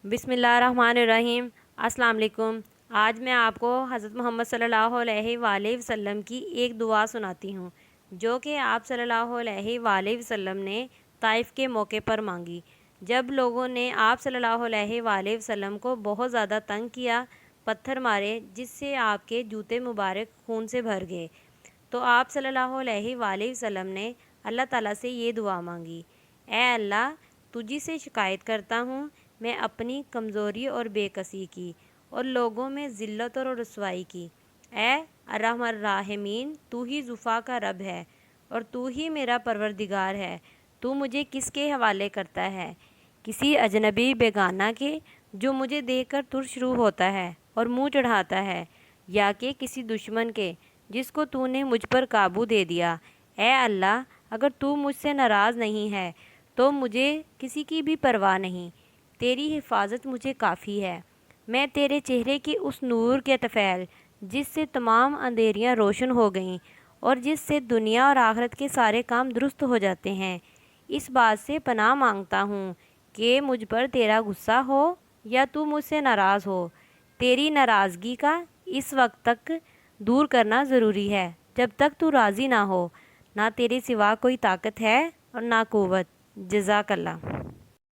بسم اللہ الرحمن الرحیم۔ السلام علیکم۔ آج میں آپ کو حضرت محمد صلی اللہ علیہ وآلہ وسلم کی ایک دعا سناتی ہوں جو کہ آپ صلی اللہ علیہ وآلہ وسلم نے طائف کے موقع پر مانگی، جب لوگوں نے آپ صلی اللہ علیہ وآلہ وسلم کو بہت زیادہ تنگ کیا، پتھر مارے، جس سے آپ کے جوتے مبارک خون سے بھر گئے، تو آپ صلی اللہ علیہ وآلہ وسلم نے اللہ تعالیٰ سے یہ دعا مانگی: اے اللہ، تجھی سے شکایت کرتا ہوں میں اپنی کمزوری اور بے کسی کی اور لوگوں میں ذلت اور رسوائی کی۔ اے ارحم الراحمین، تو ہی ضعفاء کا رب ہے اور تو ہی میرا پروردگار ہے۔ تو مجھے کس کے حوالے کرتا ہے؟ کسی اجنبی بیگانہ کے جو مجھے دیکھ کر ترش روح ہوتا ہے اور منہ چڑھاتا ہے، یا کہ کسی دشمن کے جس کو تو نے مجھ پر قابو دے دیا؟ اے اللہ، اگر تو مجھ سے ناراض نہیں ہے تو مجھے کسی کی بھی پرواہ نہیں، تیری حفاظت مجھے کافی ہے۔ میں تیرے چہرے کی اس نور کے طفیل جس سے تمام اندھیریاں روشن ہو گئیں اور جس سے دنیا اور آخرت کے سارے کام درست ہو جاتے ہیں، اس بات سے پناہ مانگتا ہوں کہ مجھ پر تیرا غصہ ہو یا تو مجھ سے ناراض ہو۔ تیری ناراضگی کا اس وقت تک دور کرنا ضروری ہے جب تک تو راضی نہ ہو۔ نہ تیرے سوا کوئی طاقت ہے اور نہ قوت۔ جزاک اللہ۔